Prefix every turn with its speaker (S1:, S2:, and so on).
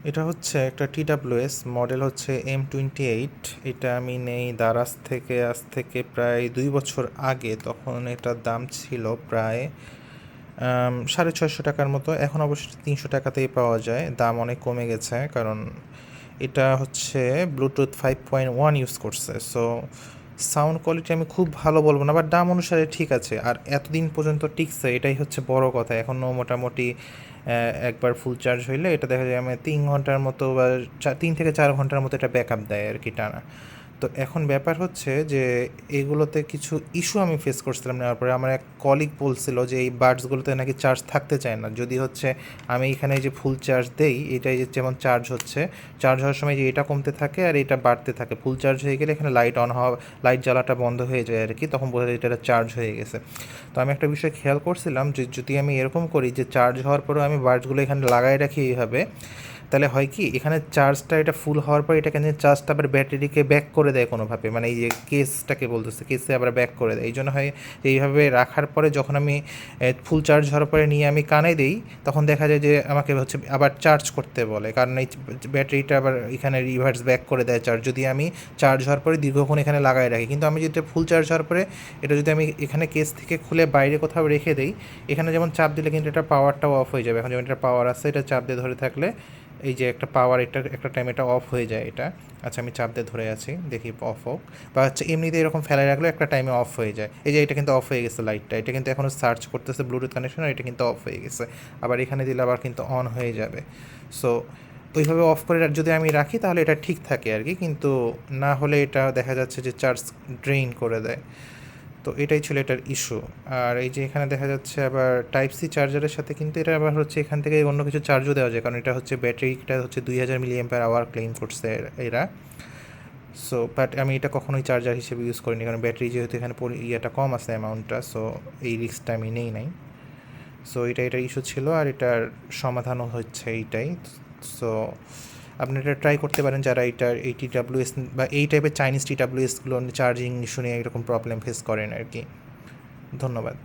S1: এটা হচ্ছে একটা TWS মডেল হচ্ছে M28। এটা আমি নেই দারাজ থেকে আজ থেকে প্রায় 2 বছর আগে। তখন এটার দাম ছিল প্রায় 650 টাকার মতো। এখন অবশ্য 300 টাকাতেই পাওয়া যায়, দাম অনেক কমে গেছে কারণ এটা হচ্ছে ব্লুটুথ 5.1 ইউজ করছে। সো সাউন্ড কোয়ালিটি আমি খুব ভালো বলবো না, বাট দাম অনুসারে ঠিক আছে, আর এতদিন পর্যন্ত টিকছে, এটাই হচ্ছে বড় কথা। এখনও মোটামুটি একবার ফুল চার্জ হইলে এটা দেখা যায় আমি 3 ঘন্টার মতো বা 3 থেকে 4 ঘন্টার মতো এটা ব্যাকআপ দেয় আর কি টানা। তো এখন ব্যাপার হচ্ছে যে এগুলোতে কিছু ইস্যু আমি ফেস করছিলাম। নেওয়ার পরে আমার এক কলিগ বলছিল যে এই বাডসগুলোতে নাকি চার্জ থাকতে চায় না। যদি হচ্ছে আমি এখানে যে ফুল চার্জ দেই, এটাই যে যেমন চার্জ হচ্ছে, চার্জ হওয়ার সময় যে এটা কমতে থাকে আর এটা বাড়তে থাকে। ফুল চার্জ হয়ে গেলে এখানে লাইট অন হওয়া, লাইট জ্বালাটা বন্ধ হয়ে যায় আর কি, তখন বোঝা যায় এটা চার্জ হয়ে গেছে। তো আমি একটা বিষয় খেয়াল করছিলাম যে যদি আমি এরকম করি যে চার্জ হওয়ার পরেও আমি বাডসগুলো এখানে লাগাই রাখি এইভাবে, তাহলে হয় কি এখানে চার্জটা এটা ফুল হওয়ার পর এটা কেন চার্জটা আবার ব্যাটারিকে ব্যাক করে দেয় কোনোভাবে, মানে এই যে কেসটাকে বলতেছে, কেসে আবার ব্যাক করে দেয়। এই জন্য হয় এইভাবে রাখার পরে যখন আমি ফুল চার্জ হওয়ার পরে নিয়ে আমি কানে দিই, তখন দেখা যায় যে আমাকে হচ্ছে আবার চার্জ করতে বলে, কারণ এই ব্যাটারিটা আবার এখানে রিভার্স ব্যাক করে দেয় চার্জ, যদি আমি চার্জ হওয়ার পরে দীর্ঘক্ষণ এখানে লাগাই রাখি। কিন্তু আমি যদি ফুল চার্জ হওয়ার পরে এটা যদি আমি এখানে কেস থেকে খুলে বাইরে কোথাও রেখে দিই, এখানে যেমন চাপ দিলে কিন্তু এটা পাওয়ারটাও অফ হয়ে যাবে। এখন যেমন এটা পাওয়ার আছে, এটা চাপ দিয়ে ধরে থাকলে এই যে একটা পাওয়ার, এটা একটা টাইম এটা অফ হয়ে যায় এটা। আচ্ছা আমি চাপ দিয়ে ধরে আছি, দেখি অফ হোক, বা হচ্ছে এমনিতে এরকম ফেলে রাখলে একটা টাইমে অফ হয়ে যায়। এই যে এটা কিন্তু অফ হয়ে গেছে লাইটটা, এটা কিন্তু এখনও সার্চ করতেছে ব্লুটুথ কানেকশন, আর এটা কিন্তু অফ হয়ে গেছে। আবার এখানে দিলে আবার কিন্তু অন হয়ে যাবে। সো ওইভাবে অফ করে যদি আমি রাখি তাহলে এটা ঠিক থাকে আর কি, কিন্তু না হলে এটা দেখা যাচ্ছে যে চার্জ ড্রেইন করে দেয়। তো এটাই ছিল এটার ইস্যু। আর এই যে এখানে দেখা যাচ্ছে আবার টাইপ সি চার্জারের সাথে কিন্তু এটা আবার হচ্ছে এখান থেকে অন্য কিছু চার্জও দেওয়া যায়, কারণ এটা হচ্ছে ব্যাটারিটা হচ্ছে 2000 mAh ক্লেম করছে এরা। সো বাট আমি এটা কখনোই চার্জার হিসেবে ইউজ করিনি, কারণ ব্যাটারি যেহেতু এখানে ইয়েটা কম আছে অ্যামাউন্টটা, সো এই রিস্কটা আমি নেই নাই। সো এটার ইস্যু ছিল, আর এটার সমাধানও হচ্ছে এইটাই। সো আপনি এটা ট্রাই করতে পারেন যারা এইটার এই TWS বা এই টাইপের চাইনিজ TWSগুলো চার্জিং ইস্যু নিয়ে এরকম প্রবলেম ফেস করেন আর কি। ধন্যবাদ।